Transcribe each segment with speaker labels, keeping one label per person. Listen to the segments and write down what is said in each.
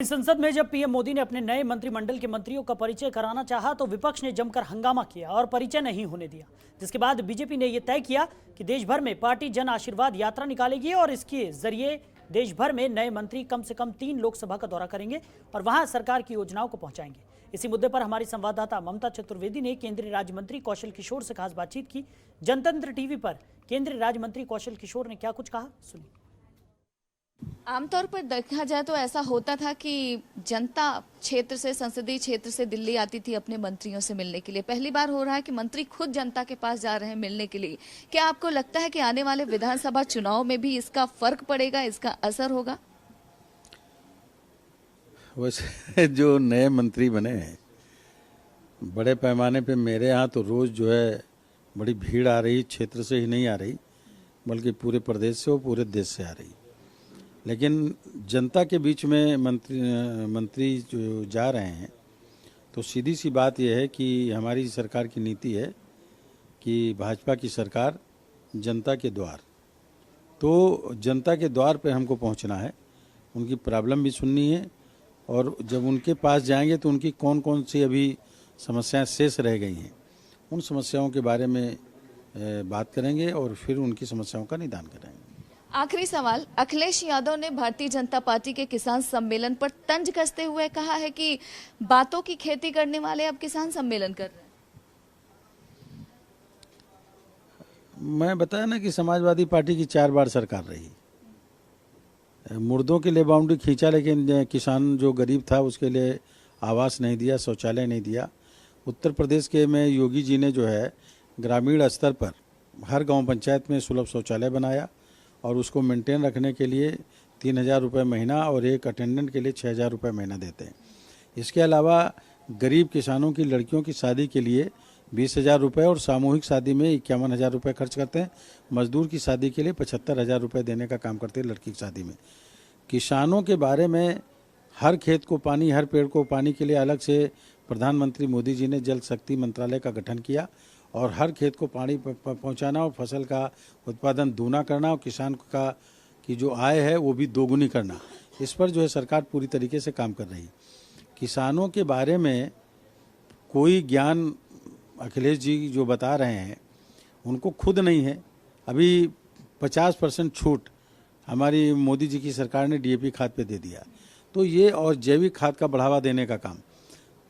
Speaker 1: संसद में जब पीएम मोदी ने अपने नए मंत्रिमंडल के मंत्रियों का परिचय कराना चाहा तो विपक्ष ने जमकर हंगामा किया और परिचय नहीं होने दिया, जिसके बाद बीजेपी ने यह तय किया कि देश भर में पार्टी जन आशीर्वाद यात्रा निकालेगी और इसके जरिए देश भर में नए मंत्री कम से कम 3 लोकसभा का दौरा करेंगे और वहां सरकार की योजनाओं को पहुंचाएंगे। इसी मुद्दे पर हमारी संवाददाता ममता चतुर्वेदी ने केंद्रीय राज्य मंत्री कौशल किशोर से खास बातचीत की। जनतंत्र टीवी पर केंद्रीय राज्य मंत्री कौशल किशोर ने क्या कुछ कहा, सुनिए।
Speaker 2: आमतौर पर देखा जाए तो ऐसा होता था कि जनता क्षेत्र से, संसदीय क्षेत्र से दिल्ली आती थी अपने मंत्रियों से मिलने के लिए। पहली बार हो रहा है कि मंत्री खुद जनता के पास जा रहे हैं मिलने के लिए। क्या आपको लगता है कि आने वाले विधानसभा चुनाव में भी इसका फर्क पड़ेगा, इसका असर होगा?
Speaker 3: वैसे जो नए मंत्री बने हैं बड़े पैमाने पे मेरे यहाँ तो रोज़ जो है बड़ी भीड़ आ रही, क्षेत्र से ही नहीं आ रही बल्कि पूरे प्रदेश से और पूरे देश से आ रही। लेकिन जनता के बीच में मंत्री जो जा रहे हैं तो सीधी सी बात यह है कि हमारी सरकार की नीति है कि भाजपा की सरकार जनता के द्वार, तो जनता के द्वार पे हमको पहुंचना है, उनकी प्रॉब्लम भी सुननी है और जब उनके पास जाएंगे तो उनकी कौन कौन सी अभी समस्याएं शेष रह गई हैं उन समस्याओं के बारे में बात करेंगे और फिर उनकी समस्याओं का निदान करेंगे।
Speaker 2: आखिरी सवाल, अखिलेश यादव ने भारतीय जनता पार्टी के किसान सम्मेलन पर तंज कसते हुए कहा है कि बातों की खेती करने वाले अब किसान सम्मेलन कर रहे हैं।
Speaker 3: मैं बताया ना कि समाजवादी पार्टी की 4 बार सरकार रही, मुर्दों के लिए बाउंड्री खींचा लेकिन किसान जो गरीब था उसके लिए आवास नहीं दिया, शौचालय नहीं दिया। उत्तर प्रदेश के में योगी जी ने जो है ग्रामीण स्तर पर हर गांव पंचायत में सुलभ शौचालय बनाया और उसको मेंटेन रखने के लिए 3,000 रुपये महीना और एक अटेंडेंट के लिए 6,000 रुपये महीना देते हैं। इसके अलावा गरीब किसानों की लड़कियों की शादी के लिए 20,000 रुपये और सामूहिक शादी में 51,000 रुपये खर्च करते हैं। मजदूर की शादी के लिए 75,000 रुपये देने का काम करते हैं लड़की की शादी में। किसानों के बारे में हर खेत को पानी, हर पेड़ को पानी के लिए अलग से प्रधानमंत्री मोदी जी ने जल शक्ति मंत्रालय का गठन किया और हर खेत को पानी पहुंचाना और फसल का उत्पादन दूना करना और किसान का की जो आय है वो भी दोगुनी करना, इस पर जो है सरकार पूरी तरीके से काम कर रही है। किसानों के बारे में कोई ज्ञान अखिलेश जी जो बता रहे हैं उनको खुद नहीं है। अभी 50% छूट हमारी मोदी जी की सरकार ने डीएपी खाद पे दे दिया, तो ये और जैविक खाद का बढ़ावा देने का काम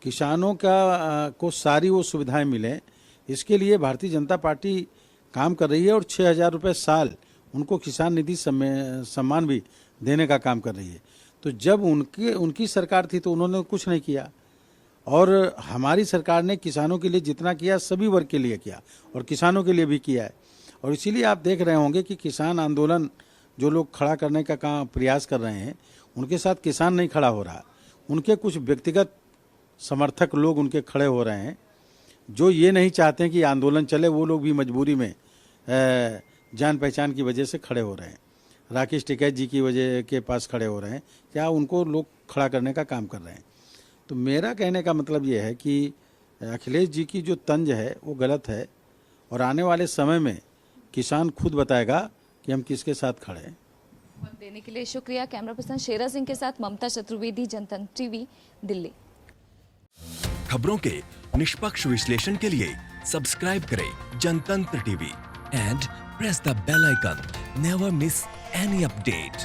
Speaker 3: किसानों का को सारी वो सुविधाएं मिलें, इसके लिए भारतीय जनता पार्टी काम कर रही है और 6,000 रुपये साल उनको किसान निधि सम्मान भी देने का काम कर रही है। तो जब उनकी सरकार थी तो उन्होंने कुछ नहीं किया और हमारी सरकार ने किसानों के लिए जितना किया सभी वर्ग के लिए किया और किसानों के लिए भी किया है। और इसीलिए आप देख रहे होंगे कि किसान आंदोलन जो लोग खड़ा करने का काम प्रयास कर रहे हैं उनके साथ किसान नहीं खड़ा हो रहा, उनके कुछ व्यक्तिगत समर्थक लोग उनके खड़े हो रहे हैं जो ये नहीं चाहते हैं कि आंदोलन चले। वो लोग भी मजबूरी में जान पहचान की वजह से खड़े हो रहे हैं, राकेश टिकैत जी की वजह के पास खड़े हो रहे हैं, क्या उनको लोग खड़ा करने का काम कर रहे हैं। तो मेरा कहने का मतलब ये है कि अखिलेश जी की जो तंज है वो गलत है और आने वाले समय में किसान खुद बताएगा कि हम किसके साथ खड़े हैं।
Speaker 2: वक्त देने के लिए शुक्रिया। कैमरा पर्सन शेरा सिंह के साथ ममता चतुर्वेदी, जनतंत्र टीवी, दिल्ली।
Speaker 4: खबरों के निष्पक्ष विश्लेषण के लिए सब्सक्राइब करें Jantantra TV and press the bell icon. Never miss any update.